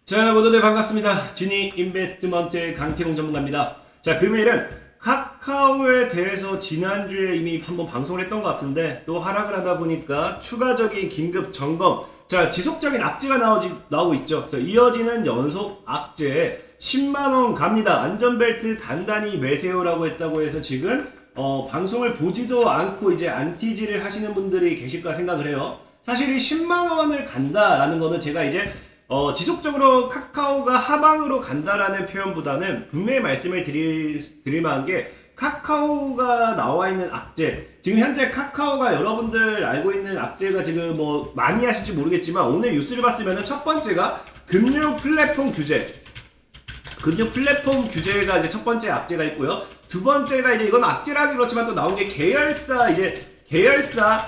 자, 모두들 반갑습니다. 지니 인베스트먼트의 강태용 전문가입니다. 자, 금요일은 카카오에 대해서 지난주에 이미 한번 방송을 했던 것 같은데 또 하락을 하다 보니까 추가적인 긴급 점검, 자, 지속적인 악재가 나오고 있죠. 그래서 이어지는 연속 악재 10만원 갑니다. 안전벨트 단단히 매세요라고 했다고 해서 지금 방송을 보지도 않고 이제 안티지를 하시는 분들이 계실까 생각을 해요. 사실 이 10만원을 간다라는 거는 제가 이제 지속적으로 카카오가 하방으로 간다라는 표현보다는 분명히 말씀을 드릴 만한 게 카카오가 나와 있는 악재, 지금 현재 카카오가 여러분들 알고 있는 악재가 지금 뭐 많이 하실지 모르겠지만 오늘 뉴스를 봤으면 첫 번째가 금융 플랫폼 규제, 금융 플랫폼 규제가 이제 첫 번째 악재가 있고요. 두 번째가 이제 이건 악재라기 그렇지만 또 나온 게 계열사 계열사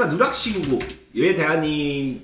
누락 신고에 대한 이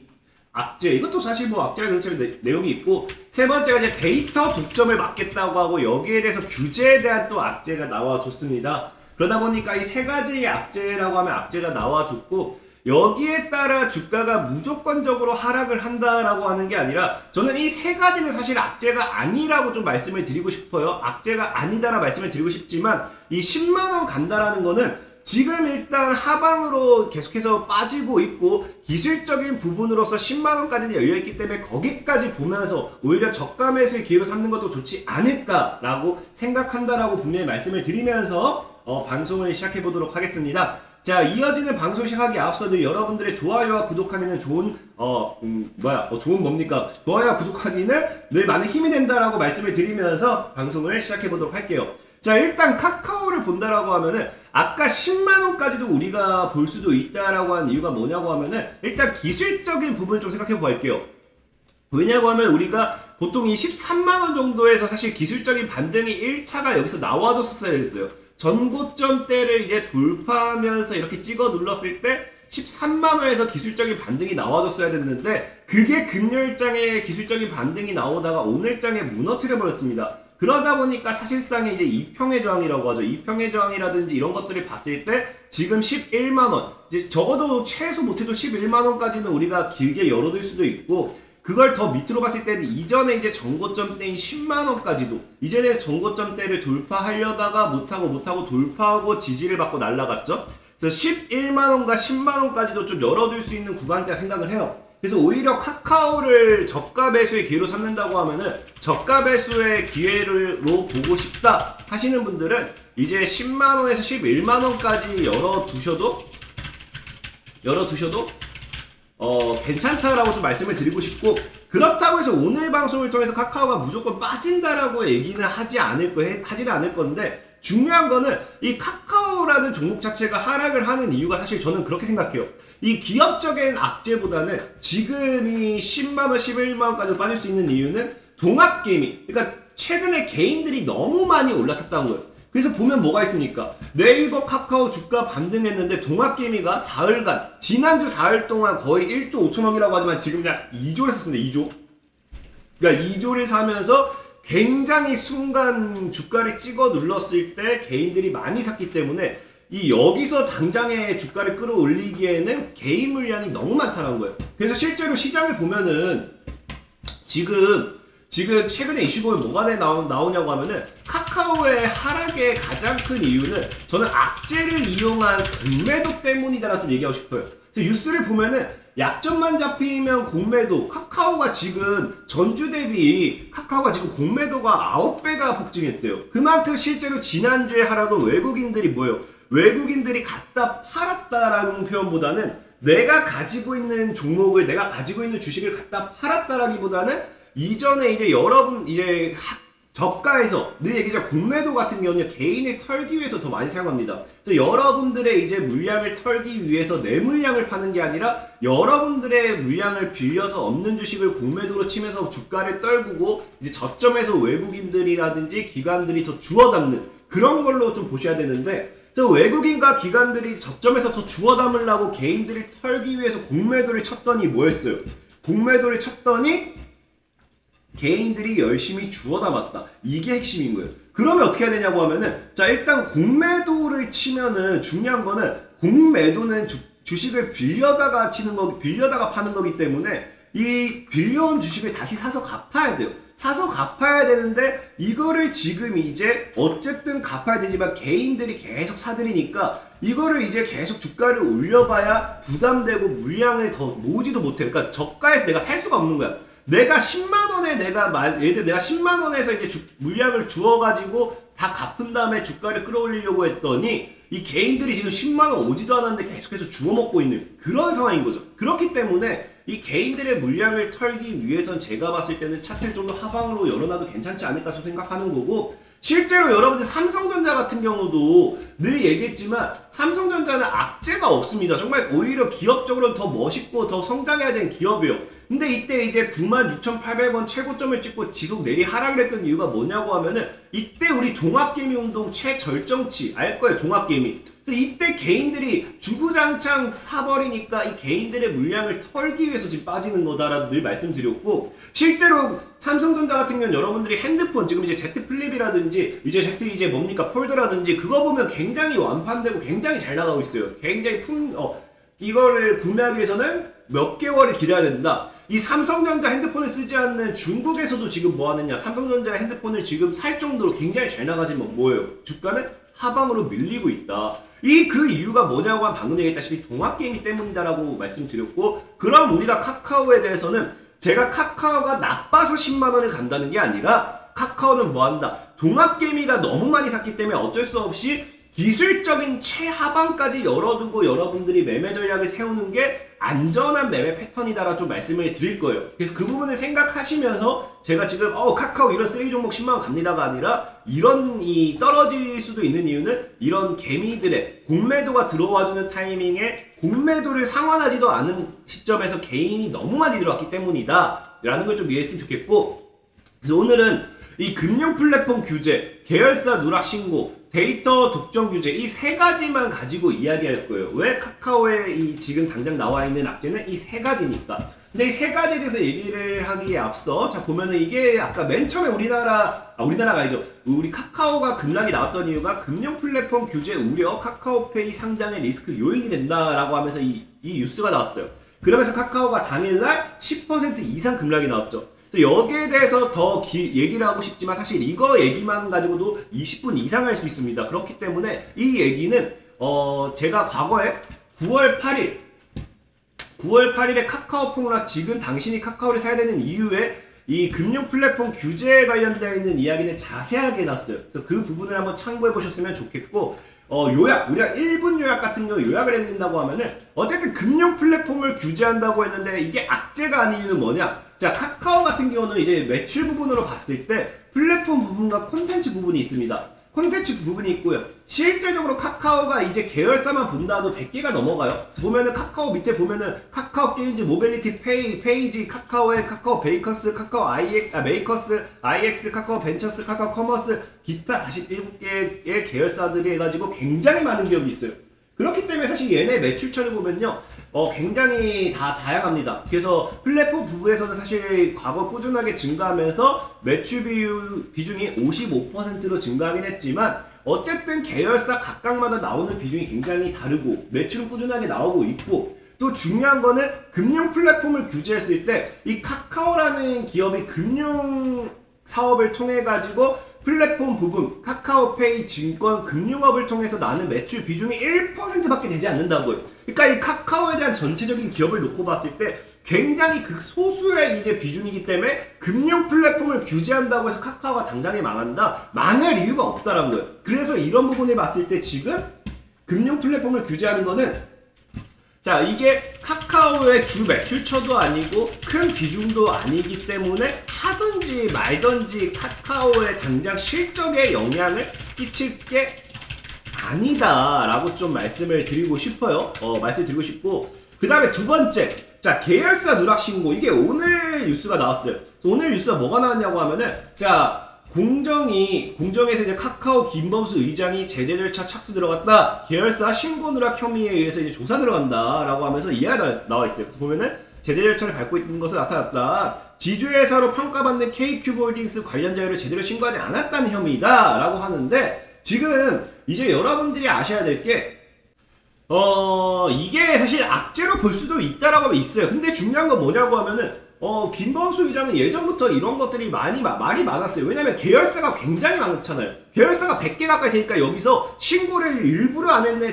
악재, 이것도 사실 뭐 악재가 그렇지만 내용이 있고, 세 번째가 이제 데이터 독점을 막겠다고 하고 여기에 대해서 규제에 대한 또 악재가 나와줬습니다. 그러다 보니까 이 세 가지의 악재라고 하면 악재가 나와줬고, 여기에 따라 주가가 무조건적으로 하락을 한다라고 하는 게 아니라 저는 이 세 가지는 사실 악재가 아니라고 좀 말씀을 드리고 싶어요. 악재가 아니다라 말씀을 드리고 싶지만 이 10만원 간다라는 거는 지금 일단 하방으로 계속해서 빠지고 있고 기술적인 부분으로서 10만원까지는 열려있기 때문에 거기까지 보면서 오히려 저가 매수의 기회로 삼는 것도 좋지 않을까라고 생각한다라고 분명히 말씀을 드리면서 방송을 시작해 보도록 하겠습니다. 자, 이어지는 방송 시작하기 앞서도 여러분들의 좋아요와 구독하기는 좋은 뭡니까? 좋아요와 구독하기는 늘 많은 힘이 된다라고 말씀을 드리면서 방송을 시작해 보도록 할게요. 자, 일단 카카오를 본다라고 하면은 아까 10만원까지도 우리가 볼 수도 있다라고 하는 이유가 뭐냐고 하면은 일단 기술적인 부분을 좀 생각해 볼게요. 왜냐고 하면 우리가 보통 이 13만원 정도에서 사실 기술적인 반등이 1차가 여기서 나와줬어야 했어요. 전고점대를 이제 돌파하면서 이렇게 찍어 눌렀을 때 13만원에서 기술적인 반등이 나와줬어야 됐는데 그게 금요일장에 기술적인 반등이 나오다가 오늘장에 무너뜨려 버렸습니다. 그러다 보니까 사실상의 이제 이평의 저항이라고 하죠. 이평의 저항이라든지 이런 것들을 봤을 때 지금 11만원, 이제 적어도 최소 못해도 11만원까지는 우리가 길게 열어둘 수도 있고, 그걸 더 밑으로 봤을 때는 이전에 이제 전고점대인 10만원까지도 이전에 전고점대를 돌파하려다가 못하고 돌파하고 지지를 받고 날아갔죠. 그래서 11만원과 10만원까지도 좀 열어둘 수 있는 구간대라 생각을 해요. 그래서 오히려 카카오를 저가 매수의 기회로 삼는다고 하면은 저가 매수의 기회로 보고 싶다 하시는 분들은 이제 10만원에서 11만원까지 열어두셔도 괜찮다라고 좀 말씀을 드리고 싶고, 그렇다고 해서 오늘 방송을 통해서 카카오가 무조건 빠진다라고 얘기는 하지는 않을 건데, 중요한 거는 이 카카오라는 종목 자체가 하락을 하는 이유가 사실 저는 그렇게 생각해요. 이 기업적인 악재보다는 지금 이 10만원, 11만원까지 빠질 수 있는 이유는 동학개미, 그러니까 최근에 개인들이 너무 많이 올라탔다는 거예요. 그래서 보면 뭐가 있습니까? 네이버, 카카오 주가 반등했는데 동학개미가 사흘간, 지난주 4일 동안 거의 1조 5천억이라고 하지만 지금 그냥 2조를 샀습니다. 2조. 그러니까 2조를 사면서 굉장히 순간 주가를 찍어 눌렀을 때 개인들이 많이 샀기 때문에 이 여기서 당장의 주가를 끌어올리기에는 개인 물량이 너무 많다는 거예요. 그래서 실제로 시장을 보면은 지금 최근에 이슈 보면 뭐가 나오냐고 하면은 카카오의 하락의 가장 큰 이유는 저는 악재를 이용한 공매도 때문이다라고 좀 얘기하고 싶어요. 그래서 뉴스를 보면은 약점만 잡히면 공매도, 카카오가 지금 전주 대비 카카오가 지금 공매도가 9배가 폭증했대요. 그만큼 실제로 지난주에 하락은 외국인들이 갖다 팔았다라는 표현보다는 내가 가지고 있는 종목을, 내가 가지고 있는 주식을 갖다 팔았다라기보다는 이전에 이제 저가에서 늘 얘기하죠. 공매도 같은 경우는 개인을 털기 위해서 더 많이 사용합니다. 그래서 여러분들의 이제 물량을 털기 위해서 내 물량을 파는 게 아니라 여러분들의 물량을 빌려서 없는 주식을 공매도로 치면서 주가를 떨구고 이제 저점에서 외국인들이라든지 기관들이 더 주워 담는 그런 걸로 좀 보셔야 되는데, 그래서 외국인과 기관들이 저점에서 더 주워 담으려고 개인들을 털기 위해서 공매도를 쳤더니 뭐였어요? 공매도를 쳤더니 개인들이 열심히 주워 담았다. 이게 핵심인 거예요. 그러면 어떻게 해야 되냐고 하면은, 자, 일단 공매도를 치면은 중요한 거는 공매도는 주식을 빌려다가 파는 거기 때문에 이 빌려온 주식을 다시 사서 갚아야 돼요. 사서 갚아야 되는데 이거를 지금 이제 어쨌든 갚아야 되지만 개인들이 계속 사들이니까 이거를 이제 계속 주가를 올려봐야 부담되고 물량을 더 모으지도 못해. 그러니까 저가에서 내가 살 수가 없는 거야. 내가 10만원에 예를 들어 내가 10만원에서 이제 물량을 주어가지고 다 갚은 다음에 주가를 끌어올리려고 했더니 이 개인들이 지금 10만원 오지도 않았는데 계속해서 주워먹고 있는 그런 상황인 거죠. 그렇기 때문에 이 개인들의 물량을 털기 위해선 제가 봤을 때는 차트를 좀 더 하방으로 열어놔도 괜찮지 않을까 생각하는 거고, 실제로 여러분들 삼성전자 같은 경우도 늘 얘기했지만 삼성전자는 악재가 없습니다. 정말 오히려 기업적으로 더 멋있고 더 성장해야 되는 기업이에요. 근데 이때 이제 96,800원 최고점을 찍고 지속 내리 하락을 했던 이유가 뭐냐고 하면은 이때 우리 동학개미운동 최절정치 알 거예요. 동학개미. 그래서 이때 개인들이 주구장창 사버리니까 이 개인들의 물량을 털기 위해서 지금 빠지는 거다라고 늘 말씀드렸고, 실제로 삼성전자 같은 경우는 여러분들이 핸드폰 지금 이제 Z 플립이라든지 이제 Z 이제 뭡니까 폴더라든지 그거 보면 굉장히 완판되고 굉장히 잘 나가고 있어요. 굉장히 이거를 구매하기 위해서는 몇 개월을 기다려야 된다. 이 삼성전자 핸드폰을 쓰지 않는 중국에서도 지금 뭐 하느냐, 삼성전자 핸드폰을 지금 살 정도로 굉장히 잘 나가지만 뭐예요? 주가는 하방으로 밀리고 있다. 그 이유가 뭐냐고 하면 방금 얘기했다시피 동학개미 때문이다라고 말씀드렸고, 그럼 우리가 카카오에 대해서는 제가 카카오가 나빠서 10만원을 간다는 게 아니라 카카오는 뭐한다? 동학개미가 너무 많이 샀기 때문에 어쩔 수 없이 기술적인 최하방까지 열어두고 여러분들이 매매 전략을 세우는 게 안전한 매매 패턴이다라고 좀 말씀을 드릴 거예요. 그래서 그 부분을 생각하시면서 제가 지금 카카오 이런 쓰레기 종목 10만원 갑니다가 아니라 이런 떨어질 수도 있는 이유는 이런 개미들의 공매도가 들어와주는 타이밍에 공매도를 상환하지도 않은 시점에서 개인이 너무 많이 들어왔기 때문이다 라는 걸 좀 이해했으면 좋겠고, 그래서 오늘은 이 금융 플랫폼 규제, 계열사 누락 신고, 데이터 독점 규제 이 세 가지만 가지고 이야기할 거예요. 왜 카카오에 지금 당장 나와 있는 악재는 이 세 가지니까. 근데 이 세 가지에 대해서 얘기를 하기에 앞서 자 보면은 이게 아까 맨 처음에 우리나라가 아니죠. 우리 카카오가 급락이 나왔던 이유가 금융 플랫폼 규제 우려 카카오페이 상장의 리스크 요인이 된다라고 하면서 이 뉴스가 나왔어요. 그러면서 카카오가 당일날 10% 이상 급락이 나왔죠. 여기에 대해서 더 얘기를 하고 싶지만 사실 이거 얘기만 가지고도 20분 이상 할 수 있습니다. 그렇기 때문에 이 얘기는 제가 과거에 9월 8일에 카카오 폭락, 지금 당신이 카카오를 사야 되는 이유에 이 금융 플랫폼 규제에 관련되어 있는 이야기는 자세하게 해놨어요. 그래서 그 부분을 한번 참고해 보셨으면 좋겠고, 우리가 1분 요약 같은 경우 요약을 해드린다고 하면은 어쨌든 금융 플랫폼을 규제한다고 했는데 이게 악재가 아닌 이유는 뭐냐? 자, 카카오 같은 경우는 이제 매출 부분으로 봤을 때 플랫폼 부분과 콘텐츠 부분이 있습니다. 콘텐츠 부분이 있고요. 실제적으로 카카오가 이제 계열사만 본다도 100개가 넘어가요. 보면은 카카오 밑에 보면은 카카오 게임즈, 모빌리티 페이지, 카카오의 카카오 베이커스, 카카오 메이커스, IX, 카카오 벤처스, 카카오 커머스, 기타 47개의 계열사들이 해가지고 굉장히 많은 기업이 있어요. 그렇기 때문에 사실 얘네 매출처를 보면요, 굉장히 다 다양합니다. 그래서 플랫폼 부분에서는 사실 과거 꾸준하게 증가하면서 매출 비중이 55%로 증가하긴 했지만 어쨌든 계열사 각각마다 나오는 비중이 굉장히 다르고 매출은 꾸준하게 나오고 있고, 또 중요한 거는 금융 플랫폼을 규제했을 때 이 카카오라는 기업이 금융 사업을 통해 가지고 플랫폼 부분, 카카오페이, 증권, 금융업을 통해서 나는 매출 비중이 1%밖에 되지 않는다고요. 그러니까 이 카카오에 대한 전체적인 기업을 놓고 봤을 때 굉장히 극소수의 이제 비중이기 때문에 금융 플랫폼을 규제한다고 해서 카카오가 당장에 망한다? 망할 이유가 없다라는 거예요. 그래서 이런 부분을 봤을 때 지금 금융 플랫폼을 규제하는 거는, 자, 이게 카카오의 주 매출처도 아니고 큰 비중도 아니기 때문에 하든지 말든지 카카오의 당장 실적에 영향을 끼칠 게 아니다 라고 좀 말씀을 드리고 싶어요. 말씀드리고 싶고, 그 다음에 두 번째, 자, 계열사 누락 신고. 이게 오늘 뉴스가 나왔어요. 오늘 뉴스가 뭐가 나왔냐고 하면은, 자, 공정에서 이제 카카오 김범수 의장이 제재 절차 착수 들어갔다. 계열사 신고 누락 혐의에 의해서 이제 조사 들어간다라고 하면서 이해가 나와 있어요. 그래서 보면은 제재 절차를 밟고 있는 것으로 나타났다. 지주회사로 평가받는 KQ홀딩스 관련 자료를 제대로 신고하지 않았다는 혐의다라고 하는데, 지금 이제 여러분들이 아셔야 될 게 이게 사실 악재로 볼 수도 있다라고 하면 있어요. 근데 중요한 건 뭐냐고 하면은, 김범수 의장은 예전부터 이런 것들이 말이 많았어요. 왜냐면 계열사가 굉장히 많잖아요. 계열사가 100개 가까이 되니까 여기서 신고를 일부러 안 했네,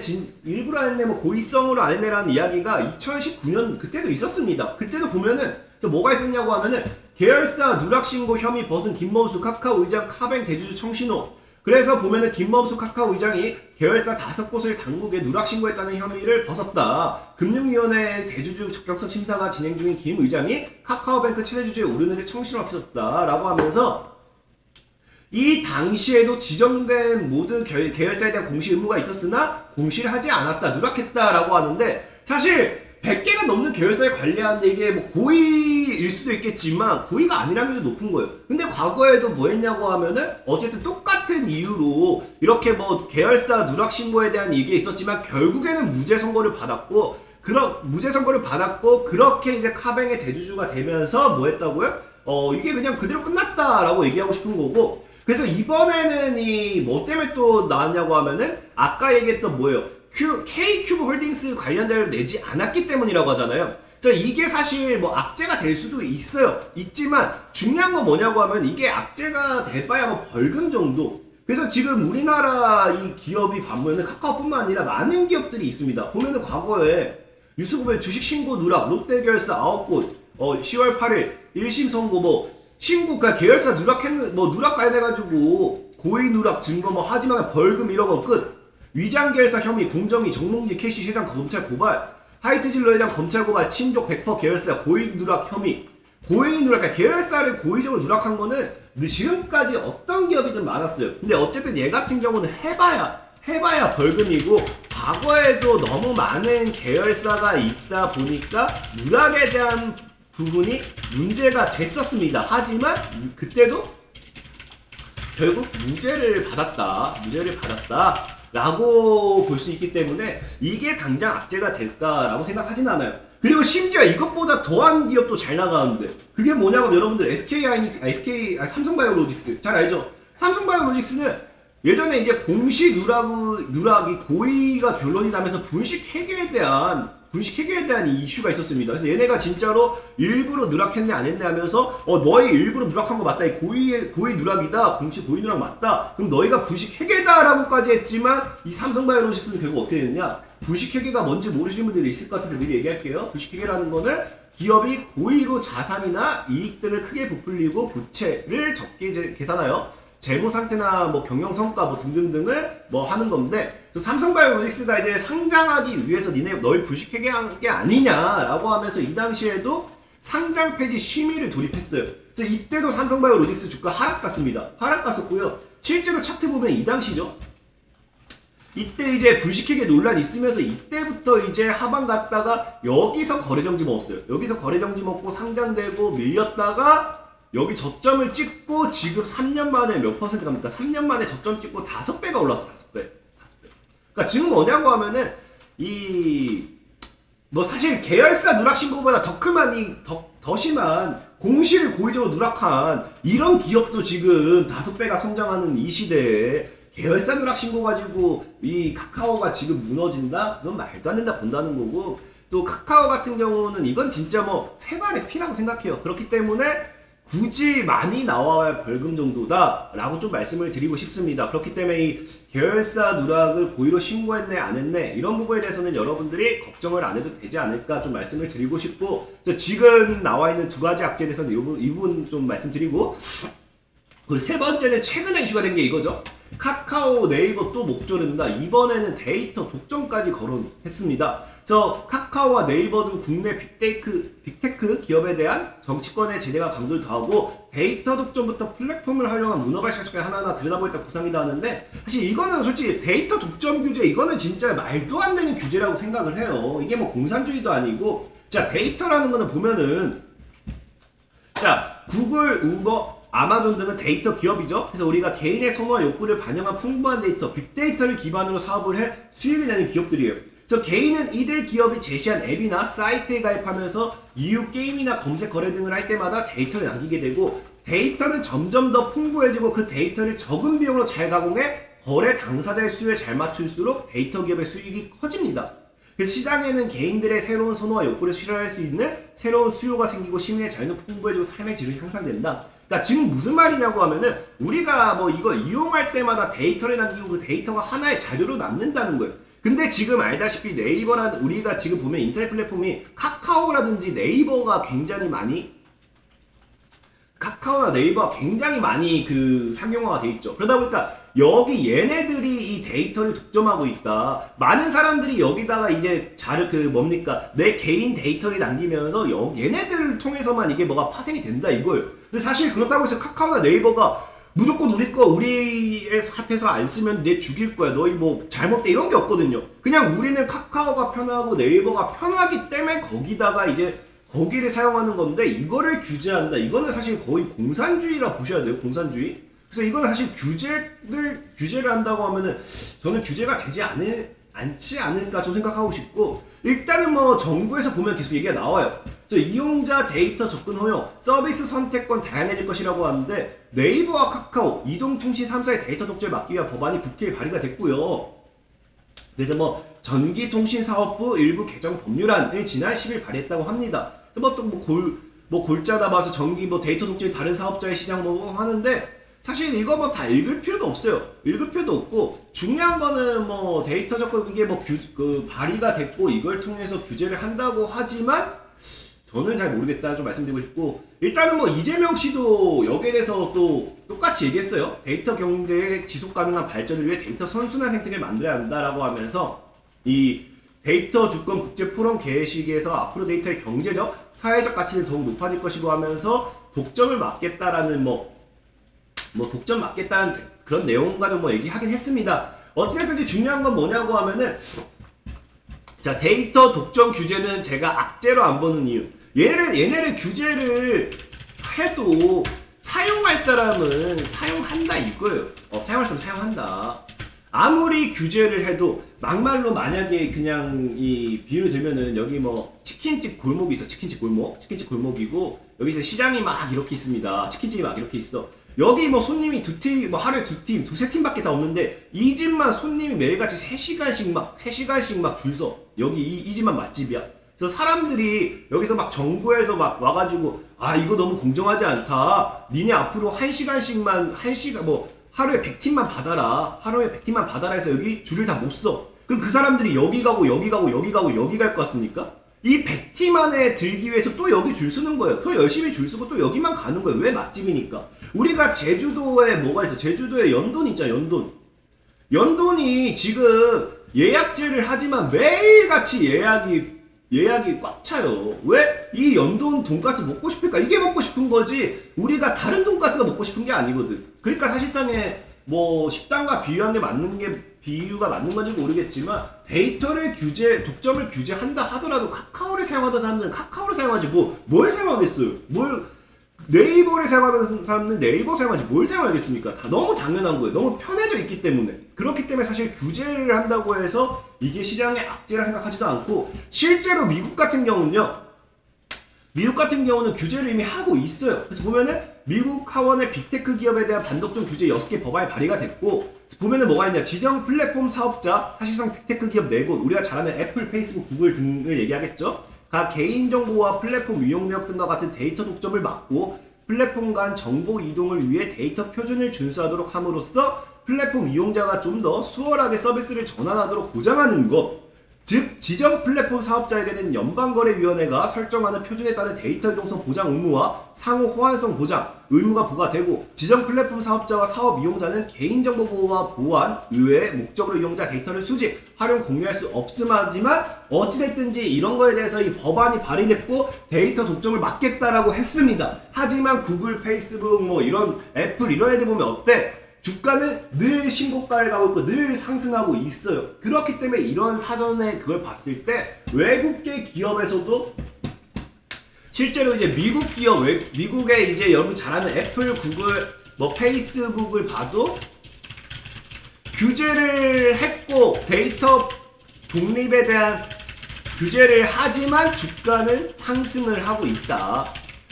뭐 고의성으로 안 했네라는 이야기가 2019년 그때도 있었습니다. 그때도 보면은, 그래서 뭐가 있었냐고 하면은, 계열사 누락 신고 혐의 벗은 김범수 카카오 의장 카뱅 대주주 청신호. 그래서 보면은 김범수 카카오 의장이 계열사 5곳을 당국에 누락 신고했다는 혐의를 벗었다. 금융위원회 대주주 적격성 심사가 진행 중인 김 의장이 카카오뱅크 최대주주에 오르는데 청신호가 켜졌다. 라고 하면서 이 당시에도 지정된 모든 계열사에 대한 공시 의무가 있었으나 공시를 하지 않았다. 누락했다. 라고 하는데 사실 100개가 넘는 계열사에 관리하는데 이게 뭐 고의일 수도 있겠지만 고의가 아니라는 게 높은 거예요. 근데 과거에도 뭐 했냐고 하면은 어쨌든 똑같은 이유로 이렇게 뭐 계열사 누락 신고에 대한 얘기가 있었지만 결국에는 무죄 선고를 받았고 그렇게 이제 카뱅의 대주주가 되면서 뭐 했다고요? 이게 그냥 그대로 끝났다라고 얘기하고 싶은 거고, 그래서 이번에는 이 뭐 때문에 또 나왔냐고 하면은 아까 얘기했던 뭐예요? K큐브 홀딩스 관련자를 내지 않았기 때문이라고 하잖아요. 그래서 이게 사실 뭐 악재가 될 수도 있지만 중요한 건 뭐냐고 하면 이게 악재가 돼봐야 뭐 벌금 정도. 그래서 지금 우리나라 이 기업이 보면은 카카오뿐만 아니라 많은 기업들이 있습니다. 보면은 과거에 뉴스 보면 주식 신고 누락, 롯데계열사 9곳, 10월 8일 1심 선고 신고, 그러니까 계열사 누락 관련해가지고 고의 누락 증거 하지만 벌금 1억 원 끝. 위장계열사 혐의, 공정위, 정몽지, 캐시 회장 검찰 고발, 하이트진로 회장 검찰 고발, 친족 100% 계열사 고의 누락 혐의. 고의 누락, 그러니까 계열사를 고의적으로 누락한 거는 지금까지 어떤 기업이든 많았어요. 근데 어쨌든 얘 같은 경우는 해봐야 벌금이고, 과거에도 너무 많은 계열사가 있다 보니까 누락에 대한 부분이 문제가 됐었습니다. 하지만 그때도 결국 무죄를 받았다 라고 볼 수 있기 때문에 이게 당장 악재가 될까라고 생각하진 않아요. 그리고 심지어 이것보다 더한 기업도 잘 나가는데, 그게 뭐냐면 여러분들 삼성바이오로직스 잘 알죠? 삼성바이오로직스는 예전에 이제 공시 누락이 고의가 결론이 나면서 분식 회계에 대한 이슈가 있었습니다. 그래서 얘네가 진짜로 일부러 누락했네 안 했네 하면서 너희 일부러 누락한 거 맞다. 이 고의 누락이다. 공시 고의 누락 맞다. 그럼 너희가 분식 회계다라고까지 했지만 이 삼성바이오로직스는 결국 어떻게 됐냐? 분식 회계가 뭔지 모르시는 분들이 있을 것 같아서 미리 얘기할게요. 분식 회계라는 거는 기업이 고의로 자산이나 이익들을 크게 부풀리고 부채를 적게 계산하여 재무 상태나 뭐 경영 성과 뭐 등등등을 뭐 하는 건데, 삼성바이오로직스가 이제 상장하기 위해서 너희 불식 회계한 게 아니냐라고 하면서 이 당시에도 상장 폐지 심의를 돌입했어요. 그래서 이때도 삼성바이오로직스 주가 하락갔었고요. 실제로 차트 보면 이 당시죠. 이때 이제 불식회계 논란 있으면서 이때부터 이제 하방 갔다가 여기서 거래정지 먹었어요. 여기서 거래정지 먹고 상장되고 밀렸다가 여기 저점을 찍고 지금 3년 만에 몇 퍼센트 갑니까? 3년 만에 저점 찍고 5배가 올랐어. 5배. 그러니까 지금 뭐냐고 하면은 사실 계열사 누락 신고보다 더 심한 공시를 고의적으로 누락한 이런 기업도 지금 5배가 성장하는 이 시대에 계열사 누락 신고 가지고 이 카카오가 지금 무너진다? 그건 말도 안 된다 본다는 거고, 또 카카오 같은 경우는 이건 진짜 뭐 세발의 피라고 생각해요. 그렇기 때문에 굳이 많이 나와야 벌금 정도다 라고 좀 말씀을 드리고 싶습니다. 그렇기 때문에 이 계열사 누락을 고의로 신고했네 안 했네 이런 부분에 대해서는 여러분들이 걱정을 안 해도 되지 않을까 좀 말씀을 드리고 싶고, 지금 나와 있는 두 가지 악재에 대해서는 이 부분 좀 말씀드리고, 그리고 세 번째는 최근에 이슈가 된 게 이거죠. 카카오 네이버 또 목조른다. 이번에는 데이터 독점까지 거론했습니다. 카카오와 네이버 등 국내 빅테크 기업에 대한 정치권의 제재가 강도를 더하고 데이터 독점부터 플랫폼을 활용한 문어발 시각까지 하나하나 들여다보겠다 구상이다 하는데, 사실 이거는 솔직히 데이터 독점 규제 이거는 진짜 말도 안 되는 규제라고 생각을 해요. 이게 뭐 공산주의도 아니고, 데이터라는 거는 보면은 구글, 우버, 아마존 등은 데이터 기업이죠. 그래서 우리가 개인의 선호와 욕구를 반영한 풍부한 데이터, 빅데이터를 기반으로 사업을 해 수익을 내는 기업들이에요. 그래서 개인은 이들 기업이 제시한 앱이나 사이트에 가입하면서 이후 게임이나 검색 거래 등을 할 때마다 데이터를 남기게 되고, 데이터는 점점 더 풍부해지고 그 데이터를 적은 비용으로 잘 가공해 거래 당사자의 수요에 잘 맞출수록 데이터 기업의 수익이 커집니다. 그래서 시장에는 개인들의 새로운 선호와 욕구를 실현할 수 있는 새로운 수요가 생기고 시민의 자유는 풍부해지고 삶의 질이 향상된다. 그러니까 지금 무슨 말이냐고 하면은 우리가 뭐 이거 이용할 때마다 데이터를 남기고 그 데이터가 하나의 자료로 남는다는 거예요. 근데 지금 알다시피 네이버라든 우리가 지금 보면 인터넷 플랫폼이 카카오라든지 네이버가 굉장히 많이 카카오나 네이버가 굉장히 많이 그 상용화가 돼 있죠. 그러다 보니까 여기 얘네들이 이 데이터를 독점하고 있다. 많은 사람들이 여기다가 이제 자료 그 뭡니까 내 개인 데이터를 남기면서 얘네들을 통해서만 이게 뭐가 파생이 된다 이거예요. 근데 사실 그렇다고 해서 카카오나 네이버가 무조건 우리 거 우리의 핫해서 안 쓰면 내 죽일 거야. 너희 뭐 잘못돼 이런 게 없거든요. 그냥 우리는 카카오가 편하고 네이버가 편하기 때문에 거기다가 이제 거기를 사용하는 건데 이거를 규제한다. 이거는 사실 거의 공산주의라 보셔야 돼요. 공산주의. 그래서 이거는 사실 규제를 한다고 하면은 저는 규제가 되지 않지 않을까 좀 생각하고 싶고 일단은 뭐 정부에서 보면 계속 얘기가 나와요. 그래서 이용자 데이터 접근 허용, 서비스 선택권 다양해질 것이라고 하는데 네이버와 카카오, 이동통신 3사의 데이터 독점을 막기 위한 법안이 국회에 발의가 됐고요. 그래서 뭐 전기통신사업부 일부 개정 법률안을 지난 10일 발의했다고 합니다. 뭐 골자다 봐서 전기 뭐 데이터 독점이 다른 사업자의 시장 뭐 하는데 사실 이거 뭐 다 읽을 필요도 없어요. 읽을 필요도 없고 중요한 거는 뭐 데이터 접근 이게 뭐 발의가 됐고 이걸 통해서 규제를 한다고 하지만 저는 잘 모르겠다 좀 말씀드리고 싶고 일단은 뭐 이재명 씨도 여기에 대해서 또 똑같이 얘기했어요. 데이터 경제의 지속 가능한 발전을 위해 데이터 선순환 생태계를 만들어야 한다라고 하면서 이 데이터 주권 국제 포럼 개시기에서 앞으로 데이터의 경제적, 사회적 가치는 더욱 높아질 것이고 하면서 독점을 막겠다라는 독점 막겠다는 그런 내용과도 뭐 얘기하긴 했습니다. 어찌됐든지 중요한 건 뭐냐고 하면은 자 데이터 독점 규제는 제가 악재로 안 보는 이유 얘네를 규제를 해도 사용할 사람은 사용한다 이거예요. 사용할 사람은 사용한다. 아무리 규제를 해도 막말로 만약에 그냥 이 비유를 들면은 여기 뭐 치킨집 골목이 있어. 치킨집 골목이고 여기서 시장이 막 이렇게 있습니다. 치킨집이 막 이렇게 있어. 여기 뭐 손님이 뭐 하루에 두세 팀밖에 다 없는데 이 집만 손님이 매일같이 3시간씩 막 줄 서. 여기 이 집만 맛집이야. 그래서 사람들이 여기서 막 정부에서 막 와가지고 아 이거 너무 공정하지 않다. 니네 앞으로 1시간씩만 하루에 100팀만 받아라. 하루에 100팀만 받아라 해서 여기 줄을 다 못 서. 그럼 그 사람들이 여기 가고 여기 갈 것 같습니까? 이 100팀 안에 들기 위해서 또 여기 줄 서는 거예요. 더 열심히 줄 서고 또 여기만 가는 거예요. 왜 맛집이니까. 우리가 제주도에 뭐가 있어? 제주도에 연돈 있잖아. 연돈이 지금 예약제를 하지만 매일같이 예약이 꽉 차요. 왜? 이 연돈 돈가스 먹고 싶을까? 이게 먹고 싶은 거지 우리가 다른 돈가스가 먹고 싶은 게 아니거든. 그러니까 사실상에 뭐 식당과 비유가 맞는 건지 모르겠지만 데이터를 독점을 규제한다 하더라도 카카오를 사용하던 사람들은 카카오를 사용하지 뭘 사용하겠어요? 네이버를 사용하던 사람은 네이버 사용하지 뭘 사용하겠습니까? 다 너무 당연한 거예요. 너무 편해져 있기 때문에. 그렇기 때문에 사실 규제를 한다고 해서 이게 시장의 악재라 생각하지도 않고 실제로 미국 같은 경우는 규제를 이미 하고 있어요. 그래서 보면은 미국 하원의 빅테크 기업에 대한 반독점 규제 6개 법안이 발의가 됐고 보면은 뭐가 있냐 지정 플랫폼 사업자 사실상 빅테크 기업 4곳 우리가 잘 아는 애플, 페이스북, 구글 등을 얘기하겠죠. 각 개인정보와 플랫폼 이용 내역 등과 같은 데이터 독점을 막고 플랫폼 간 정보 이동을 위해 데이터 표준을 준수하도록 함으로써 플랫폼 이용자가 좀 더 수월하게 서비스를 전환하도록 보장하는 것. 즉 지정 플랫폼 사업자에게는 연방거래위원회가 설정하는 표준에 따른 데이터 이동성 보장 의무와 상호 호환성 보장 의무가 부과되고 지정 플랫폼 사업자와 사업 이용자는 개인정보 보호와 보안, 의외의 목적으로 이용자 데이터를 수집, 활용, 공유할 수 없음하지만 어찌됐든지 이런 거에 대해서 이 법안이 발의됐고 데이터 독점을 막겠다라고 했습니다. 하지만 구글, 페이스북, 뭐 이런 애플 이런 애들 보면 어때? 주가는 늘 신고가를 가고 있고 늘 상승하고 있어요. 그렇기 때문에 이런 사전에 그걸 봤을 때 외국계 기업에서도 실제로 이제 미국의 이제 여러분 잘 아는 애플, 구글, 뭐 페이스북을 봐도 규제를 했고 데이터 독립에 대한 규제를 하지만 주가는 상승을 하고 있다.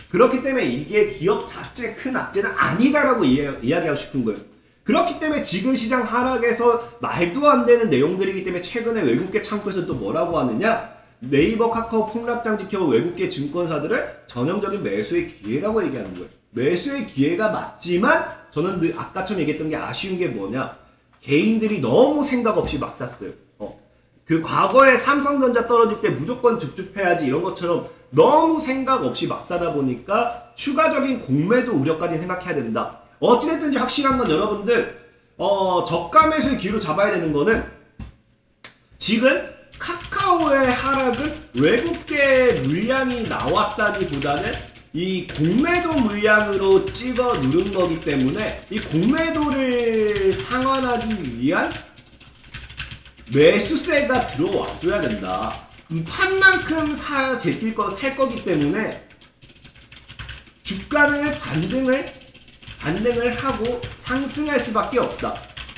그렇기 때문에 이게 기업 자체 큰 악재는 아니다라고 이야기하고 싶은 거예요. 그렇기 때문에 지금 시장 하락에서 말도 안 되는 내용들이기 때문에 최근에 외국계 창구에서 또 뭐라고 하느냐? 네이버, 카카오 폭락장 지켜 외국계 증권사들을 전형적인 매수의 기회라고 얘기하는 거예요. 매수의 기회가 맞지만 저는 아까처럼 얘기했던 게 아쉬운 게 뭐냐? 개인들이 너무 생각 없이 막 샀어요. 그 과거에 삼성전자 떨어질 때 무조건 줍줍해야지 이런 것처럼 너무 생각 없이 막 사다 보니까 추가적인 공매도 우려까지 생각해야 된다. 어찌됐든지 확실한 건 여러분들 저가 매수의 기회로 잡아야 되는 거는 지금 카카오의 하락은 외국계 물량이 나왔다기보다는 이 공매도 물량으로 찍어 누른 거기 때문에 이 공매도를 상환하기 위한 매수세가 들어와 줘야 된다. 판만큼 제낄 거 살 거기 때문에 주가는 반등을 하고 상승할 수밖에 없다.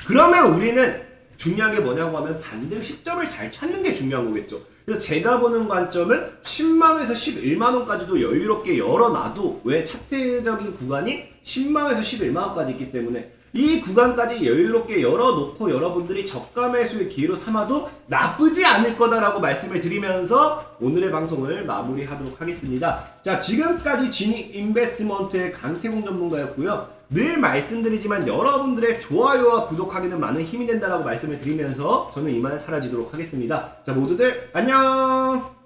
그러면 우리는 중요한 게 뭐냐고 하면 반등 시점을 잘 찾는 게 중요한 거겠죠. 그래서 제가 보는 관점은 10만원에서 11만원까지도 여유롭게 열어놔도 왜 차트적인 구간이 10만원에서 11만원까지 있기 때문에 이 구간까지 여유롭게 열어놓고 여러분들이 저가 매수의 기회로 삼아도 나쁘지 않을 거다라고 말씀을 드리면서 오늘의 방송을 마무리하도록 하겠습니다. 자, 지금까지 지니 인베스트먼트의 강태공 전문가였고요. 늘 말씀드리지만 여러분들의 좋아요와 구독하기는 많은 힘이 된다라고 말씀을 드리면서 저는 이만 사라지도록 하겠습니다. 자, 모두들 안녕!